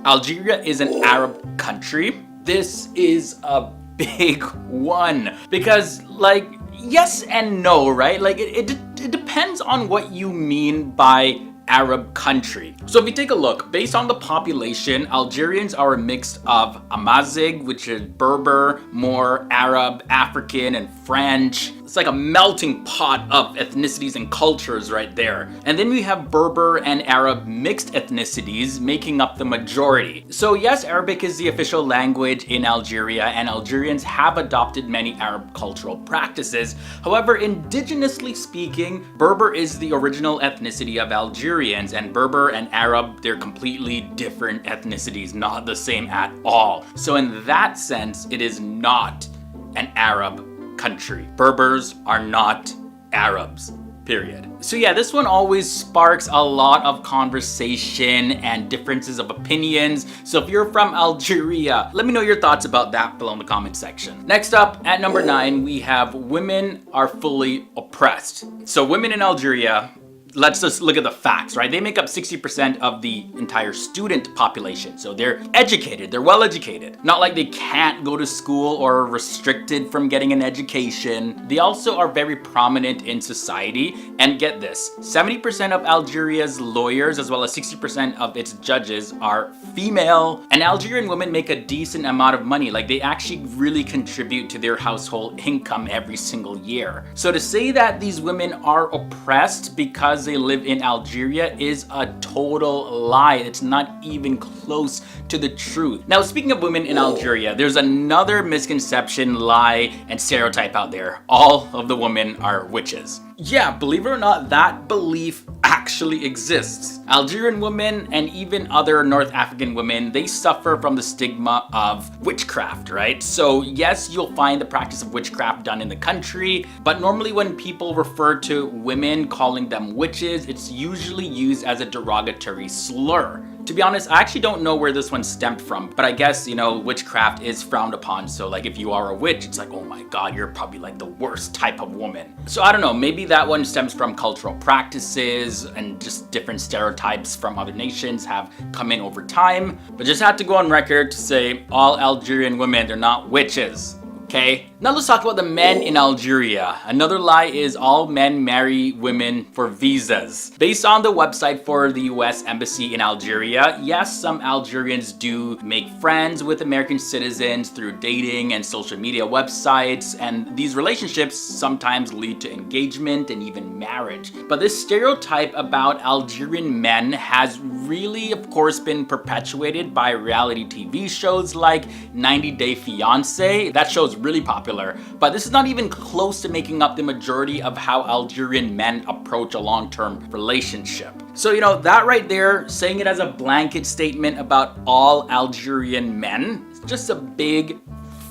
Algeria is an Arab country. This is a big one because, like, yes and no, right? Like, it depends on what you mean by Arab country. So if you take a look, based on the population, Algerians are a mix of Amazigh, which is Berber, more Arab, African, and French. It's like a melting pot of ethnicities and cultures right there. And then we have Berber and Arab mixed ethnicities making up the majority. So yes, Arabic is the official language in Algeria, and Algerians have adopted many Arab cultural practices. However, indigenously speaking, Berber is the original ethnicity of Algerians, and Berber and Arab, they're completely different ethnicities, not the same at all. So in that sense, it is not an Arab country. Berbers are not Arabs, period. So yeah, this one always sparks a lot of conversation and differences of opinions. So if you're from Algeria, let me know your thoughts about that below in the comment section. Next up, at number 9, we have women are fully oppressed. So women in Algeria, let's just look at the facts, right? They make up 60% of the entire student population. So they're educated, they're well educated. Not like they can't go to school or are restricted from getting an education. They also are very prominent in society. And get this, 70% of Algeria's lawyers as well as 60% of its judges are female. And Algerian women make a decent amount of money. Like, they actually really contribute to their household income every single year. So to say that these women are oppressed because they live in Algeria is a total lie. It's not even close to the truth. Now, speaking of women in Algeria, there's another misconception, lie, and stereotype out there. All of the women are witches. Yeah, believe it or not, that belief actually exists. Algerian women and even other North African women, they suffer from the stigma of witchcraft, right? So yes, you'll find the practice of witchcraft done in the country, but normally when people refer to women calling them witches, it's usually used as a derogatory slur. To be honest, I actually don't know where this one stemmed from, but I guess, you know, witchcraft is frowned upon. So like, if you are a witch, it's like, oh my God, you're probably like the worst type of woman. So I don't know, maybe that one stems from cultural practices and just different stereotypes from other nations have come in over time. But just had to go on record to say all Algerian women, they're not witches. Okay, now let's talk about the men in Algeria. Another lie is all men marry women for visas. Based on the website for the US Embassy in Algeria, yes, some Algerians do make friends with American citizens through dating and social media websites, and these relationships sometimes lead to engagement and even marriage. But this stereotype about Algerian men has really, of course, been perpetuated by reality TV shows like 90 Day Fiancé. That show's really popular, but this is not even close to making up the majority of how Algerian men approach a long-term relationship. So, you know, that right there, saying it as a blanket statement about all Algerian men, is just a big,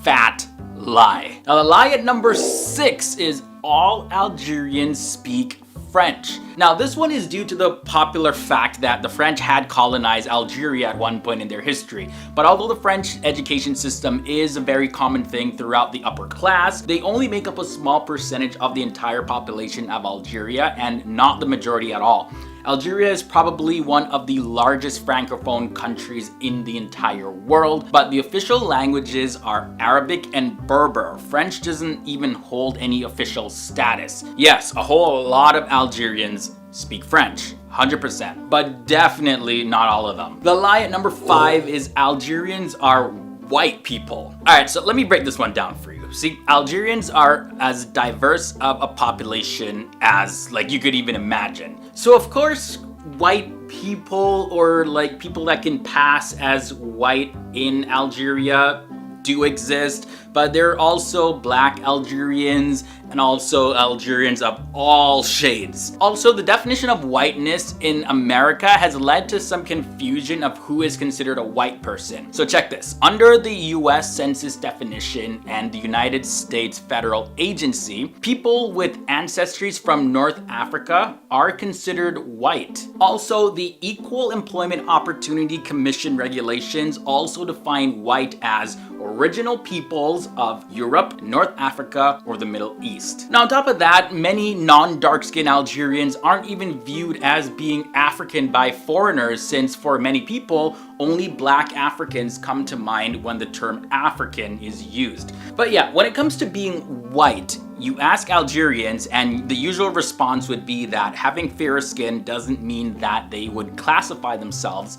fat lie. Now, the lie at number 6 is all Algerians speak French. Now, this one is due to the popular fact that the French had colonized Algeria at one point in their history. But although the French education system is a very common thing throughout the upper class, they only make up a small percentage of the entire population of Algeria and not the majority at all. Algeria is probably one of the largest francophone countries in the entire world, but the official languages are Arabic and Berber. French doesn't even hold any official status. Yes, a whole lot of Algerians speak French, 100%, but definitely not all of them. The lie at number 5 is Algerians are white people. Alright, so let me break this one down for you. See, Algerians are as diverse of a population as like you could even imagine. So of course, white people or like people that can pass as white in Algeria do exist, but there are also black Algerians and also Algerians of all shades. Also, the definition of whiteness in America has led to some confusion of who is considered a white person. So check this. Under the US Census definition and the United States Federal Agency, people with ancestries from North Africa are considered white. Also, the Equal Employment Opportunity Commission regulations also define white as original peoples peoples of Europe, North Africa, or the Middle East. Now, on top of that, many non-dark-skinned Algerians aren't even viewed as being African by foreigners, since for many people, only black Africans come to mind when the term African is used. But yeah, when it comes to being white, you ask Algerians and the usual response would be that having fairer skin doesn't mean that they would classify themselves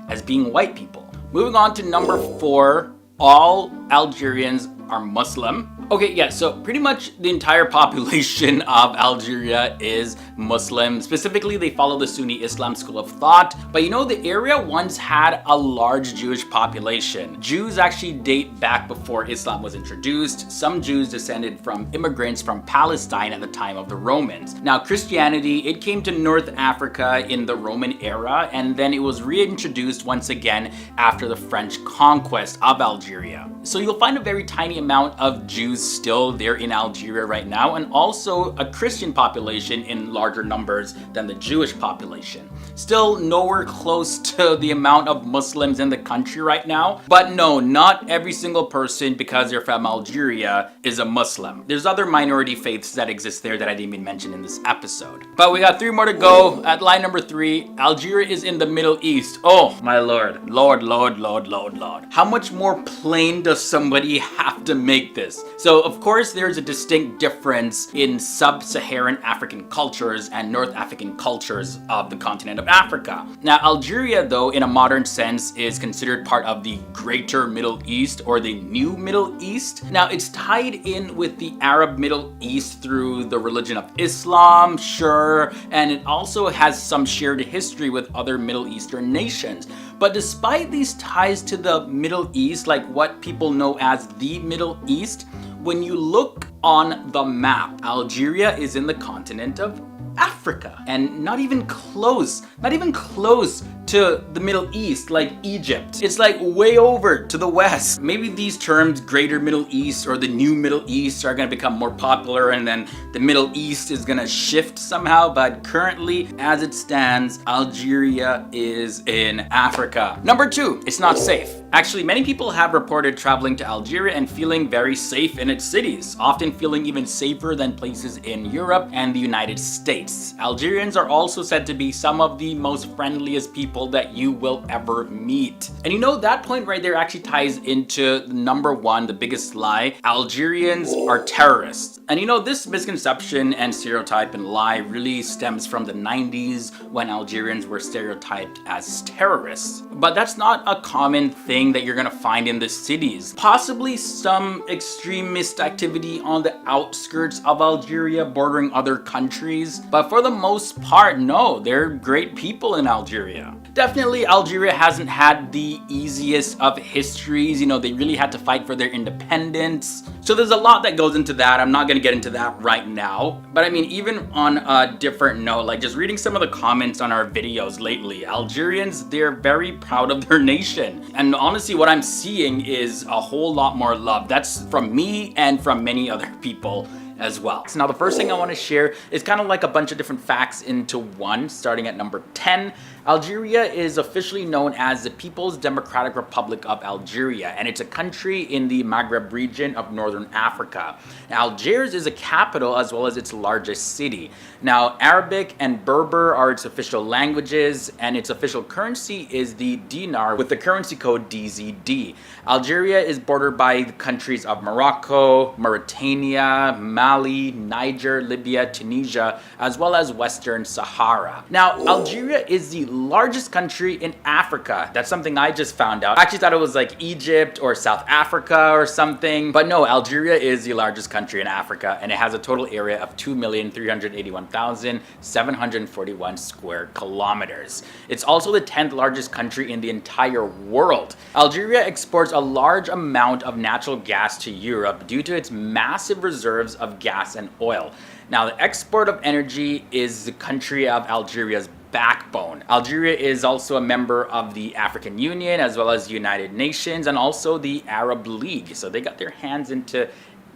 as being white people. Moving on to number 4, all Algerians are Muslim. Okay, yeah, so pretty much the entire population of Algeria is Muslim. Specifically, they follow the Sunni Islam school of thought. But you know, the area once had a large Jewish population. Jews actually date back before Islam was introduced. Some Jews descended from immigrants from Palestine at the time of the Romans. Now, Christianity, it came to North Africa in the Roman era, and then it was reintroduced once again after the French conquest of Algeria. So you'll find a very tiny amount of Jews still there in Algeria right now, and also a Christian population in larger numbers than the Jewish population. Still nowhere close to the amount of Muslims in the country right now. But no, not every single person, because they're from Algeria, is a Muslim. There's other minority faiths that exist there that I didn't even mention in this episode. But we got 3 more to go. At line number 3, Algeria is in the Middle East. Oh my lord. Lord. How much more plain does somebody have to make this? So of course there's a distinct difference in sub-Saharan African cultures and North African cultures of the continent of Africa. Now, Algeria, though, in a modern sense, is considered part of the Greater Middle East or the New Middle East. Now, it's tied in with the Arab Middle East through the religion of Islam, sure, and it also has some shared history with other Middle Eastern nations. But despite these ties to the Middle East, like what people know as the Middle East, when you look on the map, Algeria is in the continent of Africa, and not even close to the Middle East like Egypt. It's like way over to the west. Maybe these terms, Greater Middle East or the New Middle East, are gonna become more popular, and then the Middle East is gonna shift somehow, but currently, as it stands, Algeria is in Africa. Number 2, it's not safe. Actually, many people have reported traveling to Algeria and feeling very safe in its cities, often feeling even safer than places in Europe and the United States. Algerians are also said to be some of the most friendliest people that you will ever meet. And you know, that point right there actually ties into number 1, the biggest lie. Algerians are terrorists. And you know, this misconception and stereotype and lie really stems from the 90s when Algerians were stereotyped as terrorists. But that's not a common thing that you're gonna find in the cities. Possibly some extremist activity on the outskirts of Algeria bordering other countries, but for the most part, no, they're great people in Algeria. Definitely, Algeria hasn't had the easiest of histories. You know, they really had to fight for their independence. So there's a lot that goes into that. I'm not gonna get into that right now. But I mean, even on a different note, like just reading some of the comments on our videos lately, Algerians, they're very proud of their nation. And honestly, what I'm seeing is a whole lot more love. That's from me and from many other people as well. So now the first thing I want to share is kind of like a bunch of different facts into one, starting at number 10. Algeria is officially known as the People's Democratic Republic of Algeria, and it's a country in the Maghreb region of Northern Africa. Now, Algiers is a capital as well as its largest city. Now, Arabic and Berber are its official languages, and its official currency is the dinar with the currency code DZD. Algeria is bordered by the countries of Morocco, Mauritania, Mali, Niger, Libya, Tunisia, as well as Western Sahara. Now, Algeria is the largest country in Africa. That's something I just found out. I actually thought it was like Egypt or South Africa or something, but no, Algeria is the largest country in Africa, and it has a total area of 2,381,741 square kilometers. It's also the 10th largest country in the entire world. Algeria exports a large amount of natural gas to Europe due to its massive reserves of gas and oil. Now, the export of energy is the country of Algeria's backbone. Algeria is also a member of the African Union as well as the United Nations and also the Arab League. So they got their hands into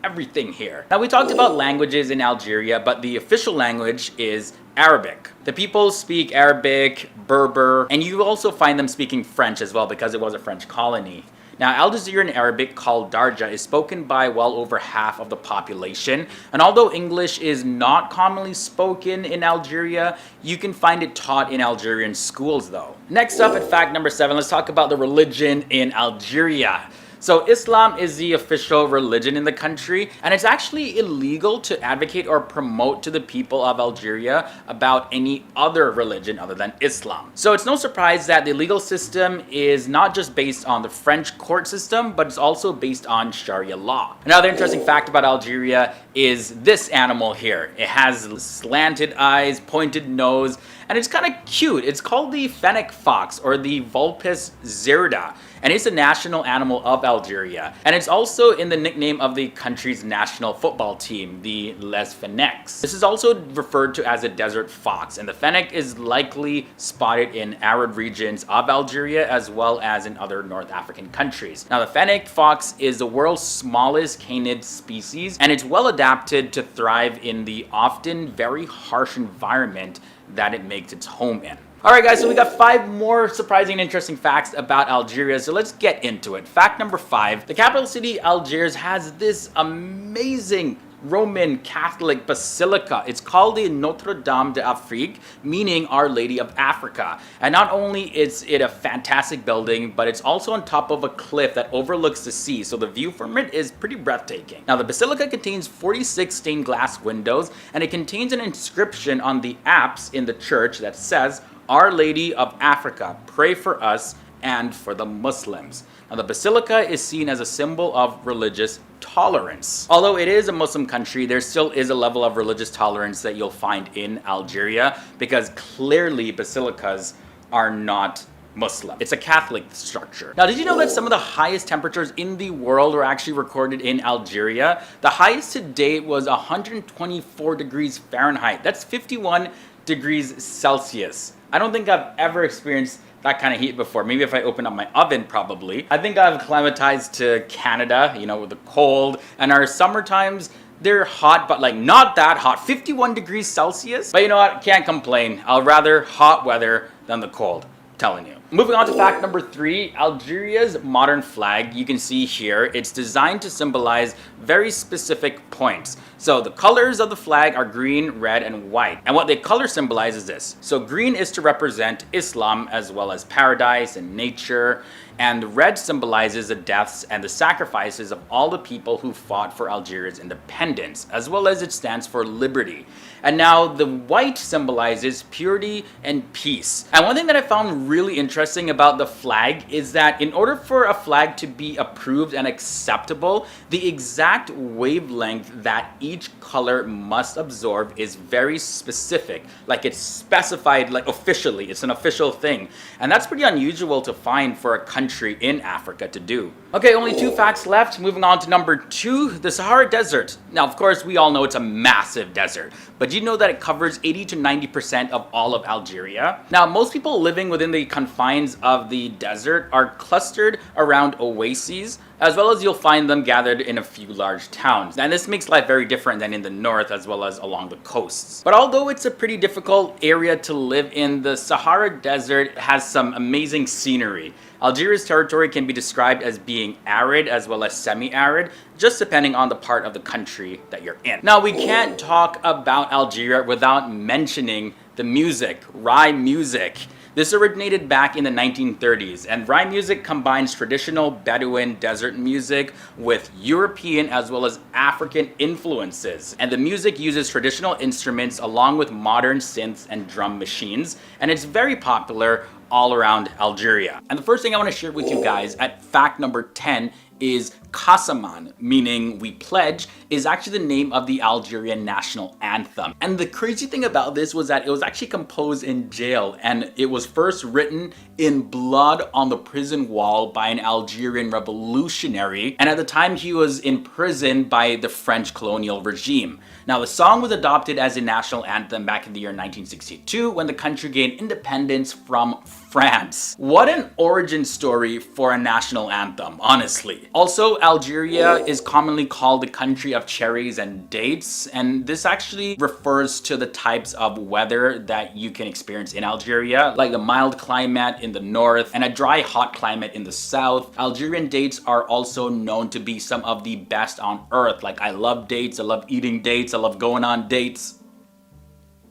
everything here. Now, we talked about languages in Algeria, but the official language is Arabic. The people speak Arabic, Berber, and you also find them speaking French as well because it was a French colony. Now, Algerian Arabic, called Darja, is spoken by well over half of the population, and although English is not commonly spoken in Algeria, you can find it taught in Algerian schools though. Next up at fact number 7, let's talk about the religion in Algeria. So Islam is the official religion in the country, and it's actually illegal to advocate or promote to the people of Algeria about any other religion other than Islam. So it's no surprise that the legal system is not just based on the French court system, but it's also based on Sharia law. Another interesting fact about Algeria is this animal here. It has slanted eyes, pointed nose, and it's kind of cute. It's called the fennec fox, or the Vulpes zirda, and it's a national animal of Algeria. And it's also in the nickname of the country's national football team, the Les Fennecs. This is also referred to as a desert fox, and the fennec is likely spotted in arid regions of Algeria as well as in other North African countries. Now, the fennec fox is the world's smallest canid species, and it's well adapted to thrive in the often very harsh environment that it makes its home in. Alright guys, so we got 5 more surprising and interesting facts about Algeria, so let's get into it. Fact number 5, the capital city Algiers has this amazing Roman Catholic basilica. It's called the Notre Dame d'Afrique, meaning Our Lady of Africa. And not only is it a fantastic building, but it's also on top of a cliff that overlooks the sea, so the view from it is pretty breathtaking. Now, the basilica contains 46 stained glass windows, and it contains an inscription on the apse in the church that says, "Our Lady of Africa, pray for us and for the Muslims." Now, the basilica is seen as a symbol of religious tolerance. Although it is a Muslim country, there still is a level of religious tolerance that you'll find in Algeria, because clearly basilicas are not Muslim. It's a Catholic structure. Now, did you know that some of the highest temperatures in the world were actually recorded in Algeria? The highest to date was 124 degrees Fahrenheit. That's 51 degrees Celsius. I don't think I've ever experienced that kind of heat before. Maybe if I open up my oven, probably. I think I've acclimatized to Canada, you know, with the cold, and our summer times, they're hot, but like not that hot. 51 degrees Celsius. But you know what? Can't complain. I'll rather hot weather than the cold. I'm telling you. Moving on to fact number 3, Algeria's modern flag, you can see here, it's designed to symbolize very specific points. So the colors of the flag are green, red, and white. And what the color symbolizes is this. So green is to represent Islam as well as paradise and nature. And red symbolizes the deaths and the sacrifices of all the people who fought for Algeria's independence, as well as it stands for liberty. And now the white symbolizes purity and peace. And one thing that I found really interesting about the flag is that in order for a flag to be approved and acceptable, the exact wavelength that each color must absorb is very specific. Like, it's specified, like, officially. It's an official thing. And that's pretty unusual to find for a country in Africa to do. Okay, only 2 facts left. Moving on to number 2, the Sahara Desert. Now, of course, we all know it's a massive desert, but do you know that it covers 80 to 90% of all of Algeria? Now, most people living within the confines of the desert are clustered around oases, as well as you'll find them gathered in a few large towns. And this makes life very different than in the north as well as along the coasts. But although it's a pretty difficult area to live in, the Sahara Desert has some amazing scenery. Algeria's territory can be described as being arid as well as semi-arid, just depending on the part of the country that you're in. Now, we can't talk about Algeria without mentioning the music, Rai music. This originated back in the 1930s, and Rai music combines traditional Bedouin desert music with European as well as African influences. And the music uses traditional instruments along with modern synths and drum machines, and it's very popular all around Algeria. And the first thing I want to share with you guys at fact number 10 is Kassaman, meaning we pledge, is actually the name of the Algerian national anthem. And the crazy thing about this was that it was actually composed in jail, and it was first written in blood on the prison wall by an Algerian revolutionary, and at the time he was imprisoned by the French colonial regime. Now, the song was adopted as a national anthem back in the year 1962 when the country gained independence from France. What an origin story for a national anthem, honestly. Also, Algeria is commonly called the country of cherries and dates, and this actually refers to the types of weather that you can experience in Algeria, like the mild climate in the north and a dry, hot climate in the south. Algerian dates are also known to be some of the best on earth. Like, I love dates, I love eating dates, I love going on dates.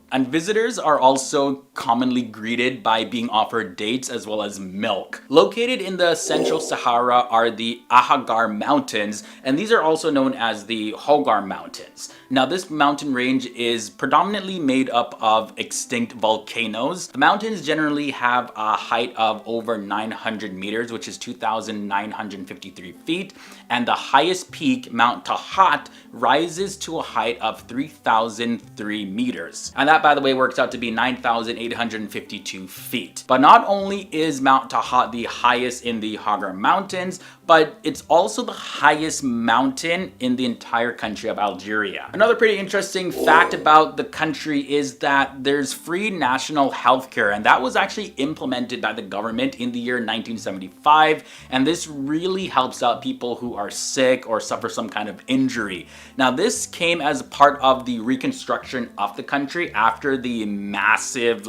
And visitors are also commonly greeted by being offered dates as well as milk. Located in the Central Sahara are the Ahaggar Mountains, and these are also known as the Hogar Mountains. Now, this mountain range is predominantly made up of extinct volcanoes. The mountains generally have a height of over 900 meters, which is 2,953 feet, and the highest peak, Mount Tahat, rises to a height of 3,003 meters. And that, by the way, works out to be 9,852 feet. But not only is Mount Tahat the highest in the Hogar Mountains, but it's also the highest mountain in the entire country of Algeria. Another pretty interesting fact about the country is that there's free national healthcare, and that was actually implemented by the government in the year 1975, and this really helps out people who are sick or suffer some kind of injury. Now, this came as part of the reconstruction of the country after the massive,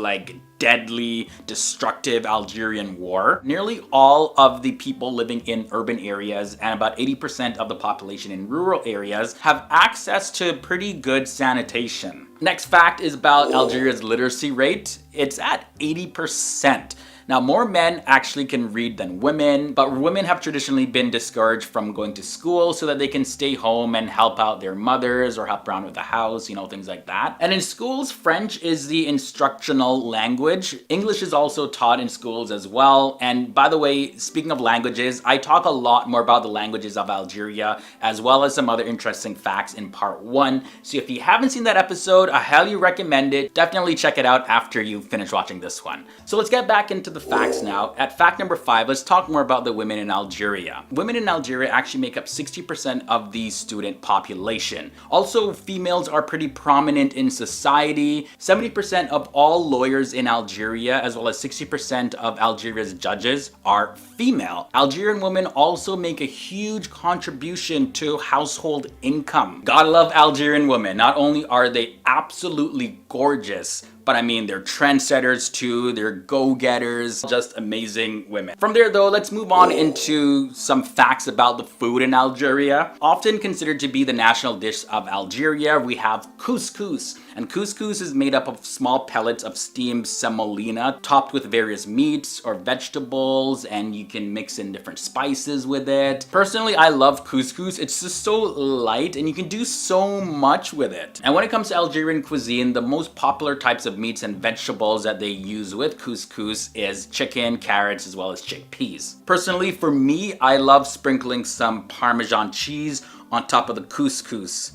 deadly, destructive Algerian War. Nearly all of the people living in urban areas and about 80% of the population in rural areas have access to pretty good sanitation. Next fact is about Algeria's literacy rate. It's at 80%. Now, more men actually can read than women, but women have traditionally been discouraged from going to school so that they can stay home and help out their mothers or help around with the house, things like that. And in schools, French is the instructional language. English is also taught in schools as well. And by the way, speaking of languages, I talk a lot more about the languages of Algeria as well as some other interesting facts in part 1. So if you haven't seen that episode, I highly recommend it. Definitely check it out after you finish watching this one. So let's get back into the facts now. At fact number 5, let's talk more about the women in Algeria. Women in Algeria actually make up 60% of the student population. Also, females are pretty prominent in society. 70% of all lawyers in Algeria, as well as 60% of Algeria's judges, are female. Algerian women also make a huge contribution to household income. Gotta love Algerian women. Not only are they absolutely gorgeous, but I mean, they're trendsetters too, they're go-getters, just amazing women. From there though, let's move on into some facts about the food in Algeria. Often considered to be the national dish of Algeria, we have couscous. And couscous is made up of small pellets of steamed semolina topped with various meats or vegetables, and you can mix in different spices with it. Personally, I love couscous. It's just so light and you can do so much with it. And when it comes to Algerian cuisine, the most popular types of meats and vegetables that they use with couscous is chicken, carrots, as well as chickpeas. Personally, for me, I love sprinkling some Parmesan cheese on top of the couscous.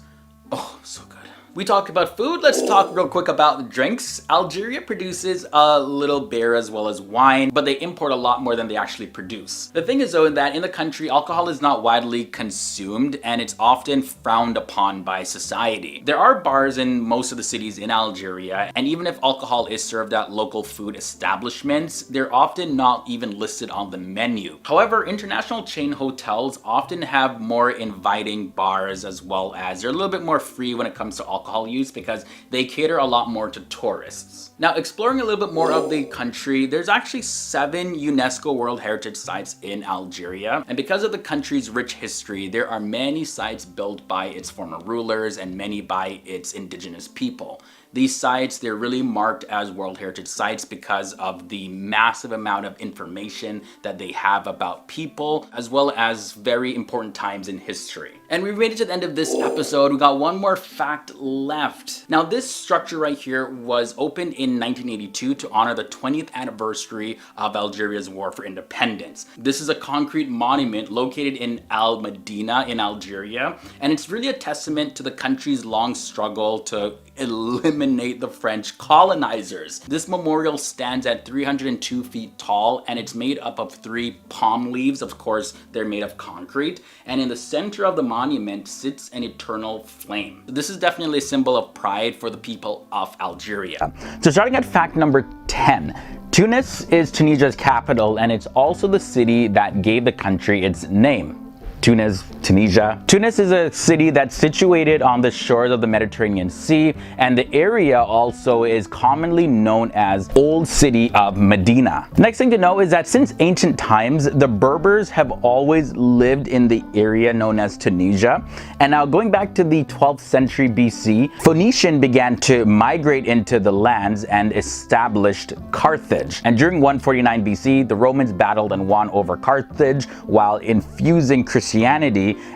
Oh, so good. We talked about food, let's talk real quick about the drinks. Algeria produces a little beer as well as wine, but they import a lot more than they actually produce. The thing is though, that in the country, alcohol is not widely consumed and it's often frowned upon by society. There are bars in most of the cities in Algeria, and even if alcohol is served at local food establishments, they're often not even listed on the menu. However, international chain hotels often have more inviting bars, as well as they're a little bit more free when it comes to alcohol use because they cater a lot more to tourists. Now, exploring a little bit more of the country, there's actually 7 UNESCO World Heritage Sites in Algeria. And because of the country's rich history, there are many sites built by its former rulers and many by its indigenous people. These sites, they're really marked as World Heritage Sites because of the massive amount of information that they have about people, as well as very important times in history. And we made it to the end of this episode. We got one more fact left. Now, this structure right here was opened in 1982 to honor the 20th anniversary of Algeria's War for Independence. This is a concrete monument located in Al Medina in Algeria, and it's really a testament to the country's long struggle to eliminate the French colonizers. This memorial stands at 302 feet tall and it's made up of 3 palm leaves. Of course, they're made of concrete. And in the center of the monument sits an eternal flame. This is definitely a symbol of pride for the people of Algeria. So starting at fact number 10, Tunis is Tunisia's capital, and it's also the city that gave the country its name. Tunis, Tunisia. Tunis is a city that's situated on the shores of the Mediterranean Sea, and the area also is commonly known as Old City of Medina. Next thing to know is that since ancient times, the Berbers have always lived in the area known as Tunisia. And now going back to the 12th century BC, Phoenician began to migrate into the lands and established Carthage. And during 149 BC, the Romans battled and won over Carthage while infusing Christianity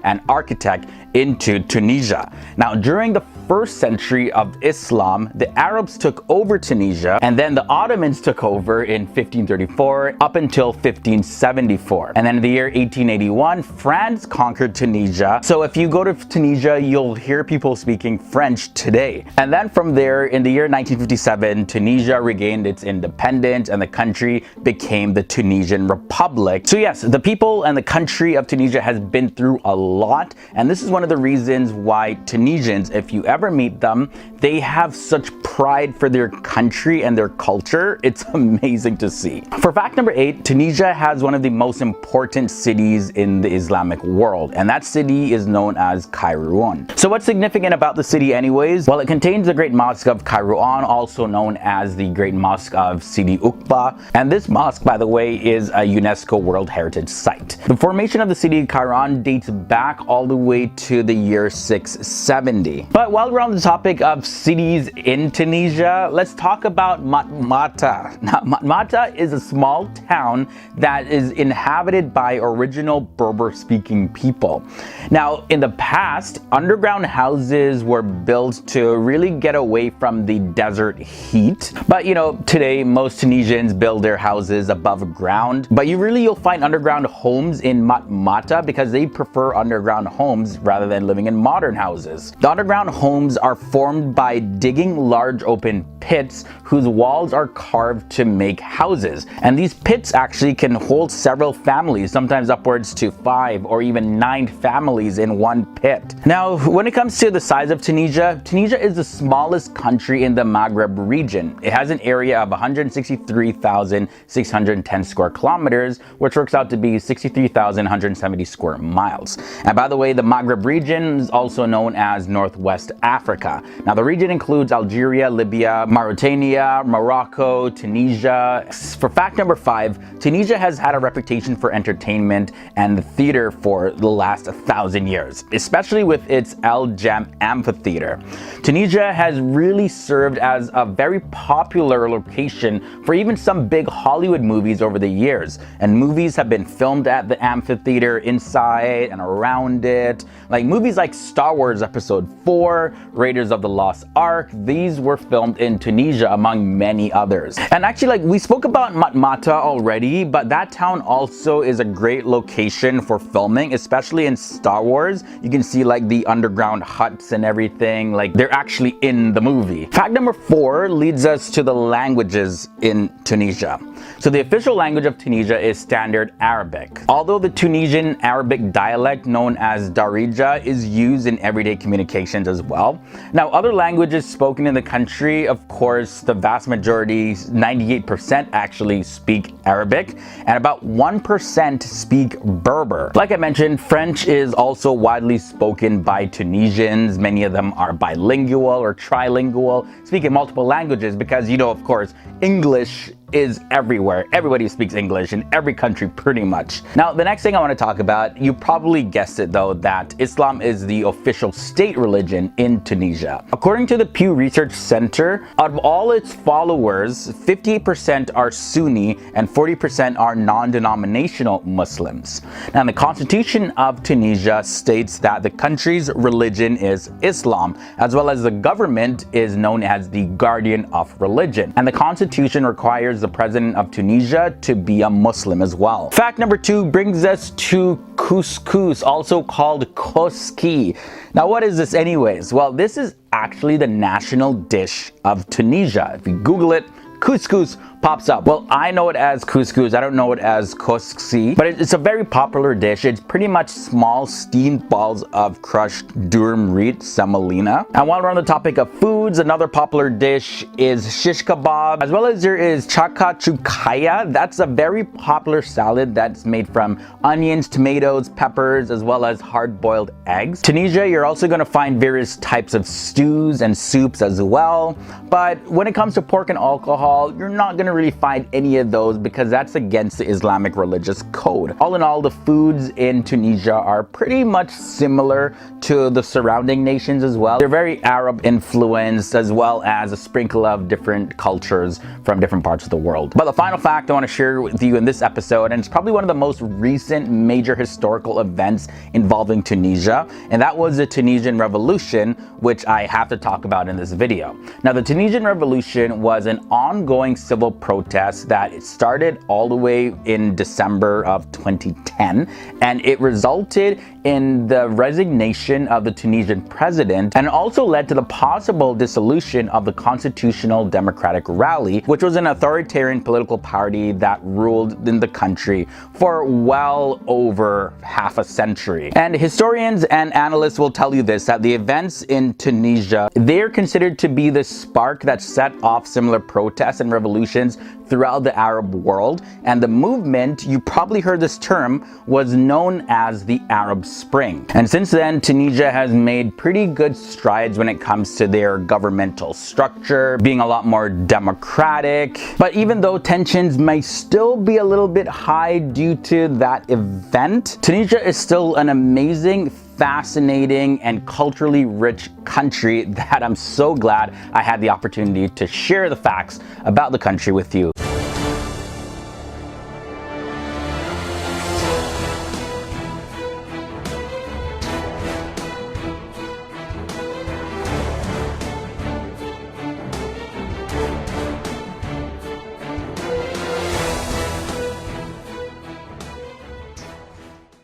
and architect into Tunisia. Now, during the first century of Islam, the Arabs took over Tunisia, and then the Ottomans took over in 1534 up until 1574. And then in the year 1881, France conquered Tunisia. So if you go to Tunisia, you'll hear people speaking French today. And then from there, in the year 1957, Tunisia regained its independence and the country became the Tunisian Republic. So yes, the people and the country of Tunisia has been through a lot, and this is one of the reasons why Tunisians, if you ever meet them, they have such pride for their country and their culture. It's amazing to see. For fact number 8, Tunisia has one of the most important cities in the Islamic world, and that city is known as Kairouan. So what's significant about the city anyways? Well, it contains the Great Mosque of Kairouan, also known as the Great Mosque of Sidi Oukba, and this mosque, by the way, is a UNESCO World Heritage Site. The formation of the city of Kairouan dates back all the way to the year 670. But while we're on the topic of cities in Tunisia, let's talk about Matmata. Now, Matmata is a small town that is inhabited by original Berber-speaking people. Now, in the past, underground houses were built to really get away from the desert heat. But you know, today most Tunisians build their houses above ground. But you'll find underground homes in Matmata because they prefer underground homes rather than living in modern houses. The underground homes are formed by digging large open pits whose walls are carved to make houses. And these pits actually can hold several families, sometimes upwards to 5 or even 9 families in one pit. Now, when it comes to the size of Tunisia, Tunisia is the smallest country in the Maghreb region. It has an area of 163,610 square kilometers, which works out to be 63,170 square miles. And by the way, the Maghreb region is also known as Northwest Africa. Now, the region includes Algeria, Libya, Mauritania, Morocco, Tunisia. For fact number 5, Tunisia has had a reputation for entertainment and theater for the last 1,000 years, especially with its El Jam Amphitheater. Tunisia has really served as a very popular location for even some big Hollywood movies over the years, and movies have been filmed at the amphitheater, inside and around it. Like movies like Star Wars Episode 4, Raiders of the Lost Ark, these were filmed in Tunisia among many others. And actually, like, we spoke about Matmata already, but that town also is a great location for filming, especially in Star Wars. You can see like the underground huts and everything, like they're actually in the movie. Fact number 4 leads us to the languages in Tunisia. So the official language of Tunisia is Standard Arabic. Although the Tunisian Arabic dialect known as Darija is used in everyday communications as well. Now, other languages spoken in the country, of course, the vast majority, 98% actually speak Arabic, and about 1% speak Berber. Like I mentioned, French is also widely spoken by Tunisians. Many of them are bilingual or trilingual, speaking multiple languages because, you know, of course, English is everywhere. Everybody speaks English in every country pretty much. Now, the next thing I want to talk about, you probably guessed it though, that Islam is the official state religion in Tunisia. According to the Pew Research Center, out of all its followers, 58% are Sunni and 40% are non-denominational Muslims. Now, the Constitution of Tunisia states that the country's religion is Islam, as well as the government is known as the guardian of religion. And the Constitution requires the president of Tunisia to be a Muslim as well. Fact number 2 brings us to couscous, also called koski. Now, what is this anyways? Well, this is actually the national dish of Tunisia. If you Google it, couscous pops up? Well, I know it as couscous. I don't know it as koski, but it's a very popular dish. It's pretty much small steamed balls of crushed durum wheat semolina. And while we're on the topic of foods, another popular dish is shish kebab, as well as there is chakachukaya. That's a very popular salad that's made from onions, tomatoes, peppers, as well as hard-boiled eggs. Tunisia, you're also going to find various types of stews and soups as well. But when it comes to pork and alcohol, you're not going to really find any of those because that's against the Islamic religious code. All in all, the foods in Tunisia are pretty much similar to the surrounding nations as well. They're very Arab influenced, as well as a sprinkle of different cultures from different parts of the world. But the final fact I want to share with you in this episode, and it's probably one of the most recent major historical events involving Tunisia, and that was the Tunisian Revolution, which I have to talk about in this video. Now, the Tunisian Revolution was an ongoing civil protest that started all the way in December of 2010, and it resulted in the resignation of the Tunisian president, and also led to the possible dissolution of the Constitutional Democratic Rally, which was an authoritarian political party that ruled in the country for well over half a century. And historians and analysts will tell you this, that the events in Tunisia, they're considered to be the spark that set off similar protests and revolutions throughout the Arab world. And the movement, you probably heard this term, was known as the Arab Spring. And since then, Tunisia has made pretty good strides when it comes to their governmental structure, being a lot more democratic. But even though tensions may still be a little bit high due to that event, Tunisia is still an amazing, fascinating, and culturally rich country that I'm so glad I had the opportunity to share the facts about the country with you.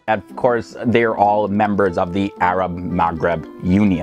Of course, they're all members of the Arab Maghreb Union.